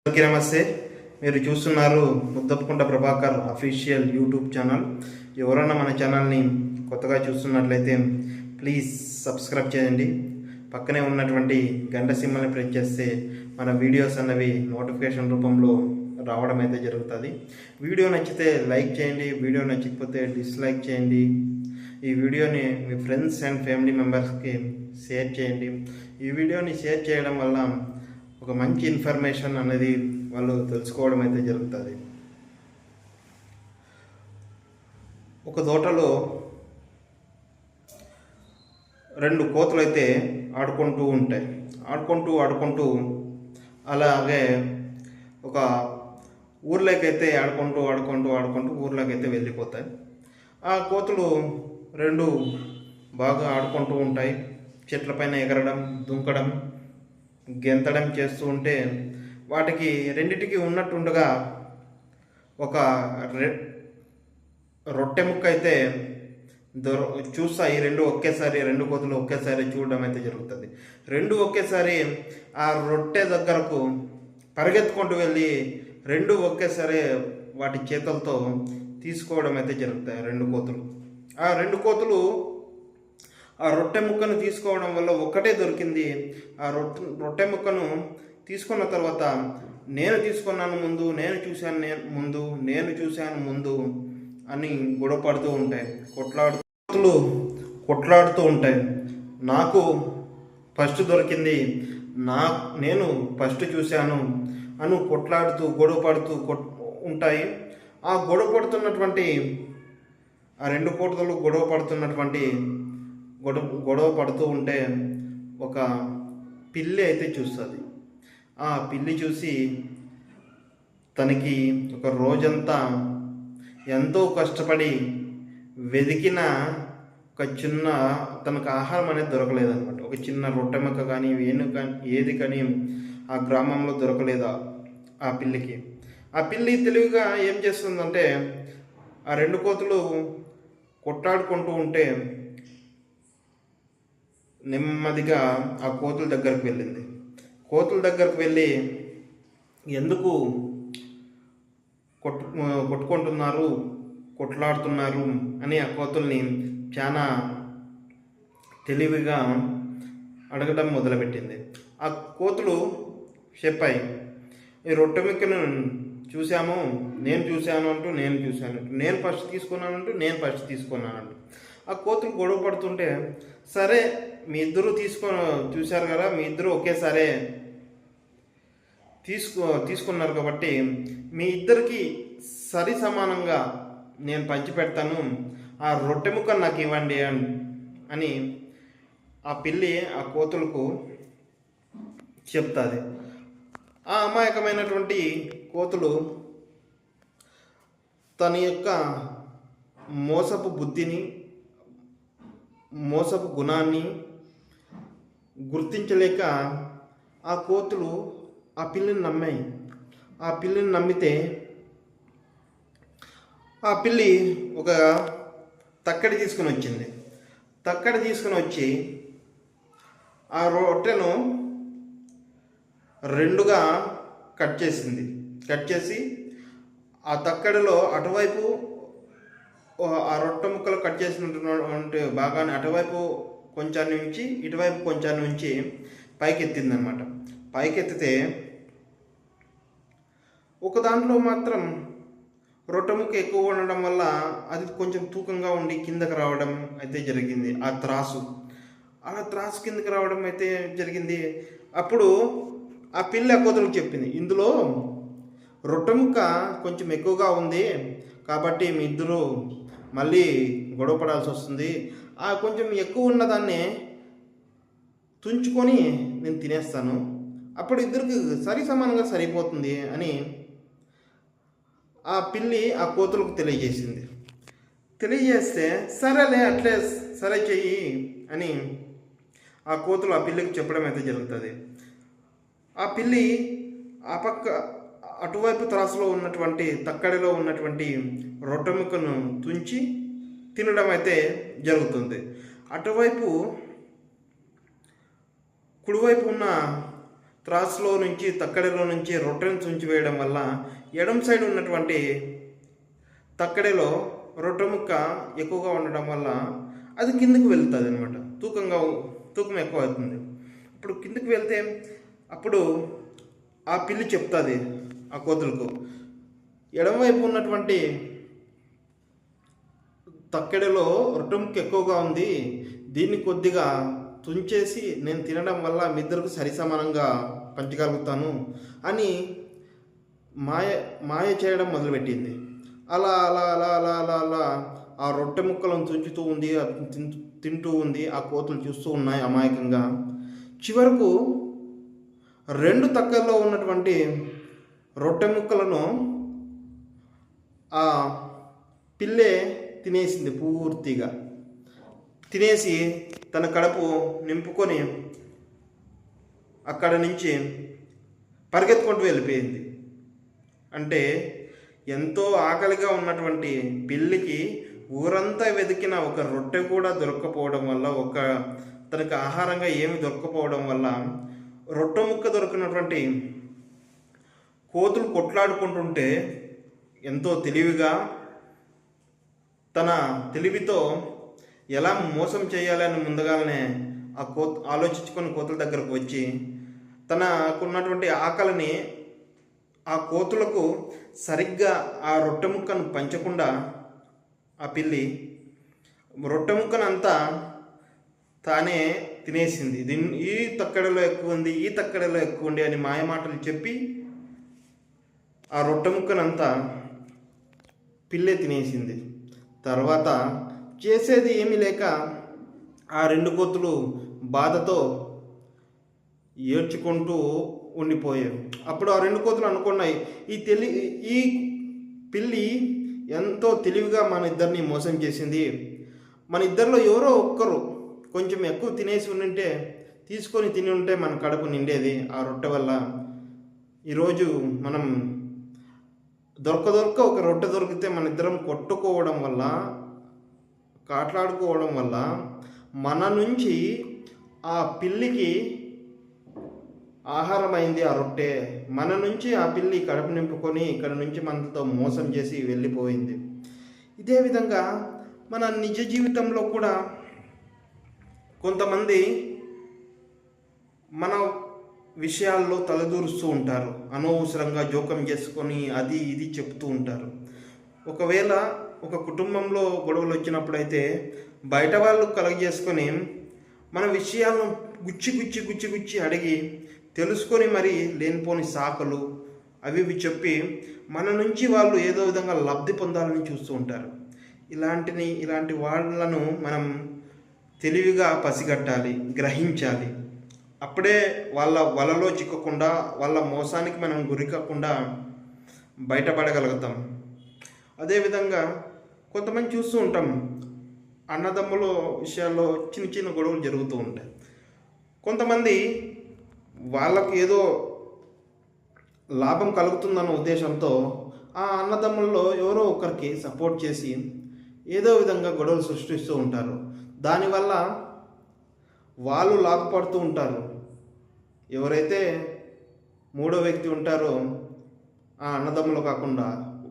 అందరికీ నమస్తే. మీరు చూస్తున్నారు ముద్దపుకుంట ప్రభాకర్ అఫీషియల్ యూట్యూబ్ ఛానల్. ఎవరైనా మన ఛానల్ని కొత్తగా చూస్తున్నట్లయితే ప్లీజ్ సబ్స్క్రైబ్ చేయండి. పక్కనే ఉన్నటువంటి గంట సింబల్ని ప్రెస్ చేస్తే మన వీడియోస్ అన్నవి నోటిఫికేషన్ రూపంలో రావడం అయితే జరుగుతుంది. వీడియో నచ్చితే లైక్ చేయండి, వీడియో నచ్చకపోతే డిస్లైక్ చేయండి. ఈ వీడియోని మీ ఫ్రెండ్స్ అండ్ ఫ్యామిలీ మెంబర్స్కి షేర్ చేయండి. ఈ వీడియోని షేర్ చేయడం వల్ల ఒక మంచి ఇన్ఫర్మేషన్ అనేది వాళ్ళు తెలుసుకోవడం అయితే జరుగుతుంది. ఒక తోటలో రెండు కోతులు అయితే ఆడుకుంటూ ఉంటాయి. ఆడుకుంటూ అలాగే ఒక ఊర్లోకైతే ఆడుకుంటూ ఊర్లోకైతే వెళ్ళిపోతాయి. ఆ కోతులు రెండు బాగా ఆడుకుంటూ ఉంటాయి. చెట్లపైన ఎగరడం, దుంకడం, గెంతడం చేస్తూ ఉంటే వాటికి రెండిటికి ఉన్నట్టుండగా ఒక రొట్టె ముక్క అయితే చూస్తాయి. రెండు కోతులు ఒకేసారి చూడడం అయితే జరుగుతుంది. రెండు ఒకేసారి ఆ రొట్టె దగ్గరకు పరిగెత్తుకుంటూ వెళ్ళి రెండు ఒకేసారి వాటి చేతులతో తీసుకోవడం అయితే జరుగుతాయి. రెండు కోతులు ఆ రొట్టె ముక్కను తీసుకోవడం వల్ల ఒక్కటే దొరికింది. ఆ రొట్టె ముక్కను తీసుకున్న తర్వాత నేను చూశాను ముందు అని గొడవపడుతూ ఉంటాయి, కొట్లాడుతూ ఉంటాయి. నాకు ఫస్ట్ దొరికింది, నేను ఫస్ట్ చూశాను అని గొడవపడుతూ ఉంటాయి. ఆ రెండు కోటలు గొడవ పడుతూ ఉంటే ఒక పిల్లి అయితే చూస్తుంది. ఆ పిల్లి చూసి తనకి ఒక రోజంతా ఎంతో కష్టపడి వెతికిన తనకు ఆహారం అనేది దొరకలేదన్నమాట. ఒక చిన్న రొట్టె ముక్క కానీ ఏది కానీ ఆ గ్రామంలో దొరకలేదు ఆ పిల్లికి. ఆ పిల్లి తెలివిగా ఏం చేస్తుందంటే ఆ రెండు కోతులు కొట్లాడుకుంటూ ఉంటే నెమ్మదిగా ఆ కోతుల దగ్గరకు వెళ్ళి ఎందుకు కొట్లాడుతున్నారు అని ఆ కోతుల్ని చాలా తెలివిగా అడగడం మొదలుపెట్టింది. ఆ కోతులు చెప్పాయి, ఈ రొట్టె ముక్కను చూసాము, నేను చూశాను, నేను ఫస్ట్ తీసుకున్నానంటూ ఆ కోతులు గొడవ పడుతుంటే, సరే మీ ఇద్దరు చూశారు కదా, మీ ఇద్దరు ఒకేసారి తీసుకున్నారు కాబట్టి మీ ఇద్దరికి సరి సమానంగా నేను పంచిపెడతాను, ఆ రొట్టె ముక్క నాకు ఇవ్వండి అని ఆ పిల్లి ఆ కోతులకు చెప్తుంది. ఆ అమాయకమైనటువంటి కోతులు తన యొక్క మోసపు బుద్ధిని, మోసపు గుణాన్ని గుర్తించలేక ఆ కోతులు ఆ పిల్లిని నమ్మాయి. ఆ పిల్లిని నమ్మితే ఆ పిల్లి ఒక తక్కడి తీసుకుని వచ్చి ఆ రొట్టెను రెండుగా కట్ చేసి ఆ తక్కడిలో అటువైపు ఆ రొట్టె ముక్కలు కట్ చేసినటువంటి భాగాన్ని అటువైపు కొంచెం నుంచి ఇటువైపు కొంచెం నుంచి పైకెత్తిందనమాట. పైకెత్తితే ఒక దాంట్లో మాత్రం రొట్టె ముక్క ఎక్కువ ఉండడం వల్ల అది కొంచెం తూకంగా ఉండి కిందకి రావడం అయితే జరిగింది. ఆ త్రాసు కిందకి రావడం అయితే జరిగింది. అప్పుడు ఆ పిల్లి ఆ కోతులకు చెప్పింది, ఇందులో రొట్టె ముక్క కొంచెం ఎక్కువగా ఉంది కాబట్టి మీ ఇద్దరు మళ్ళీ గొడవ పడాల్సి వస్తుంది. ఆ కొంచెం ఎక్కువ ఉన్నదాన్ని తుంచుకొని నేను తినేస్తాను, అప్పుడు ఇద్దరికి సరి సమానంగా సరిపోతుంది అని ఆ పిల్లి ఆ కోతులకు తెలియజేస్తే సరేలే అట్లే సరే చెయ్యి అని ఆ కోతులు ఆ పిల్లికి చెప్పడం అయితే జరుగుతుంది. ఆ పిల్లి ఆ పక్క అటువైపు త్రాసులో ఉన్నటువంటి తక్కడిలో ఉన్నటువంటి రొట్టె ముక్కను తుంచి తినడం అయితే జరుగుతుంది. అటువైపు కుడివైపు ఉన్న త్రాసులో నుంచి తక్కడలో నుంచి రొట్టెను తుంచి వేయడం వల్ల ఎడమ సైడ్ ఉన్నటువంటి తక్కడలో రొట్టె ముక్క ఎక్కువగా ఉండడం వల్ల అది కిందకు వెళ్తుంది అనమాట, తూకం ఎక్కువ అవుతుంది. ఇప్పుడు కిందకు వెళ్తే అప్పుడు ఆ పిల్లి చెప్తుంది ఆ కోతులకు, ఎడమవైపు ఉన్నటువంటి తక్కెడలో రొట్టె ముక్క ఎక్కువగా ఉంది, దీన్ని కొద్దిగా తుంచేసి నేను తినడం వల్ల మీ ఇద్దరికి సరిసమానంగా పంచగలుగుతాను అని మాయ చేయడం మొదలుపెట్టింది. అలా అలా అలా అలా అలా అలా ఆ రొట్టె ముక్కలను తుంచుతూ ఉంది, తింటూ ఉంది. ఆ కోతులు చూస్తూ ఉన్నాయి అమాయకంగా. చివరకు 2 తక్కల్లో ఉన్నటువంటి రొట్టె ముక్కలను ఆ పిల్లే తినేసింది. పూర్తిగా తినేసి తన కడుపు నింపుకొని అక్కడ నుంచి పరిగెత్తుకుంటూ వెళ్ళిపోయింది. అంటే ఎంతో ఆకలిగా ఉన్నటువంటి పిల్లికి ఊరంతా వెతికిన ఒక రొట్టె కూడా దొరక్కపోవడం వల్ల, తనకు ఆహారంగా ఏమి దొరక్కపోవడం వల్ల రొట్టె ముక్క దొరికినటువంటి కోతులు కొట్లాడుకుంటుంటే ఎంతో తెలివిగా తన తెలివితో ఎలా మోసం చేయాలని ముందుగానే ఆలోచించుకొని కోతుల దగ్గరకు వచ్చి తనకున్నటువంటి ఆకలిని ఆ కోతులకు సరిగ్గా ఆ రొట్టె ముక్కను పంచకుండా ఆ పిల్లి రొట్టె ముక్కనంతా తానే తినేసింది. ఈ తక్కడలో ఎక్కువ ఉంది, ఈ తక్కడలో ఎక్కువ ఉంది అని మాయమాటలు చెప్పి ఆ రొట్టె ముక్కనంతా పిల్లే తినేసింది. తర్వాత చేసేది ఏమీ లేక ఆ 2 కోతులు బాధతో ఏడ్చుకుంటూ ఉండిపోయారు. అప్పుడు ఆ 2 కోతులు అనుకున్నాయి, ఈ పిల్లి ఎంతో తెలివిగా మన ఇద్దరిని మోసం చేసింది. మన ఇద్దరిలో ఎవరో ఒక్కరు కొంచెం ఎక్కువ తినేసి ఉంటే తీసుకొని తిని ఉంటే మన కడుపు నిండేది ఆ రొట్టె వల్ల. ఈరోజు మనం దొరక ఒక రొట్టె దొరికితే మన ఇద్దరం కొట్టుకోవడం వల్ల, కాట్లాడుకోవడం వల్ల మన నుంచి ఆ పిల్లికి ఆహారం అయింది ఆ రొట్టె. మన నుంచి ఆ పిల్లి కడుపు నింపుకొని ఇక్కడ నుంచి మనతో మోసం చేసి వెళ్ళిపోయింది. ఇదే విధంగా మన నిజ జీవితంలో కూడా కొంతమంది మన విషయాల్లో తలదూరుస్తూ ఉంటారు, అనవసరంగా జోక్యం చేసుకొని అది ఇది చెప్తూ ఉంటారు. ఒకవేళ ఒక కుటుంబంలో గొడవలు వచ్చినప్పుడైతే బయట వాళ్ళు కలగజేసుకొని మన విషయాలను గుచ్చి అడిగి తెలుసుకొని మరి లేనిపోని సాకులు అవి ఇవి చెప్పి మన నుంచి వాళ్ళు ఏదో విధంగా లబ్ధి పొందాలని చూస్తూ ఉంటారు. ఇలాంటి వాళ్ళను మనం తెలివిగా పసిగట్టాలి, గ్రహించాలి. అప్పుడే వాళ్ళ వలలో చిక్కకుండా, వాళ్ళ మోసానికి మనం గురికాకుండా బయటపడగలుగుతాం. అదేవిధంగా కొంతమంది చూస్తూ ఉంటాం, అన్నదమ్ముల విషయాల్లో చిన్న గొడవలు జరుగుతూ ఉంటాయి. కొంతమంది వాళ్ళకు ఏదో లాభం కలుగుతుందన్న ఉద్దేశంతో ఆ అన్నదమ్ముల్లో ఎవరో ఒకరికి సపోర్ట్ చేసి ఏదో విధంగా గొడవలు సృష్టిస్తూ ఉంటారు. దానివల్ల వాళ్ళు లాభపడుతూ ఉంటారు. ఎవరైతే 3వ వ్యక్తి ఉంటారో ఆ అన్నదమ్ములు కాకుండా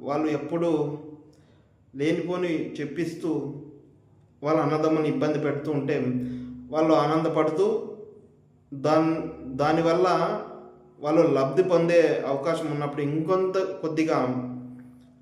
వాళ్ళు ఎప్పుడూ లేనిపోని చెప్పిస్తూ వాళ్ళ అన్నదమ్ముని ఇబ్బంది పెడుతూ ఉంటే వాళ్ళు ఆనందపడుతూ దానివల్ల వాళ్ళు లబ్ధి పొందే అవకాశం ఉన్నప్పుడు ఇంకొంత కొద్దిగా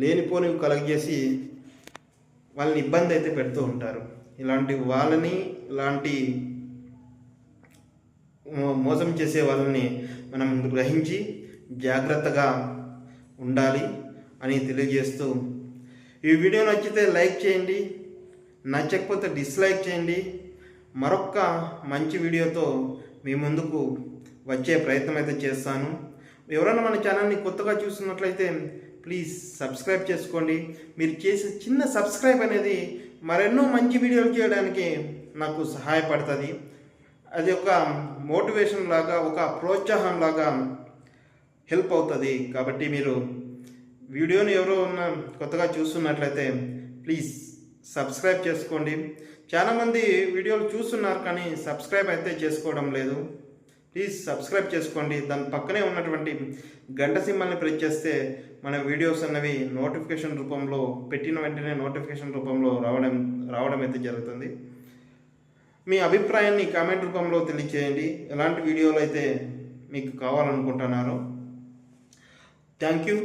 లేనిపోనివి కలగజేసి వాళ్ళని ఇబ్బంది అయితే పెడుతూ ఉంటారు. ఇలాంటి మోసం చేసే వాళ్ళని మనం గ్రహించి జాగ్రత్తగా ఉండాలి అని తెలియజేస్తూ, ఈ వీడియో నచ్చితే లైక్ చేయండి, నచ్చకపోతే డిస్లైక్ చేయండి. మరొక మంచి వీడియోతో మీ ముందుకు వచ్చే ప్రయత్నం అయితే చేస్తాను. ఎవరైనా మన ఛానల్ని కొత్తగా చూస్తున్నట్లయితే ప్లీజ్ సబ్స్క్రైబ్ చేసుకోండి. మీరు చేసే చిన్న సబ్స్క్రైబ్ అనేది మరెన్నో మంచి వీడియోలు చేయడానికి నాకు సహాయపడుతుంది. అది ఒక మోటివేషన్ లాగా, ఒక ప్రోత్సాహం లాగా హెల్ప్ అవుతుంది. కాబట్టి మీరు వీడియోని ఎవరో కొత్తగా చూస్తున్నట్లయితే ప్లీజ్ సబ్స్క్రైబ్ చేసుకోండి. చాలామంది వీడియోలు చూస్తున్నారు కానీ సబ్స్క్రైబ్ అయితే చేసుకోవడం లేదు. ప్లీజ్ సబ్స్క్రైబ్ చేసుకోండి. దాని పక్కనే ఉన్నటువంటి గంట సింబల్ని ప్రెస్ చేస్తే మన వీడియోస్ అన్నవి నోటిఫికేషన్ రూపంలో పెట్టిన వెంటనే నోటిఫికేషన్ రూపంలో రావడం అయితే జరుగుతుంది. మీ అభిప్రాయాన్ని కామెంట్ రూపంలో తెలియచేయండి. ఎలాంటి వీడియోలు అయితే మీకు కావాలనుకుంటున్నారో. Thank you.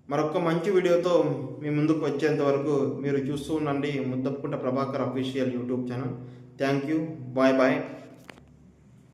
మరొక మంచి వీడియోతో మీ ముందుకు వచ్చేంత వరకు మీరు చూస్తూ ఉండండి Muddapukunta Prabhakar official YouTube channel. Thank you. Bye bye.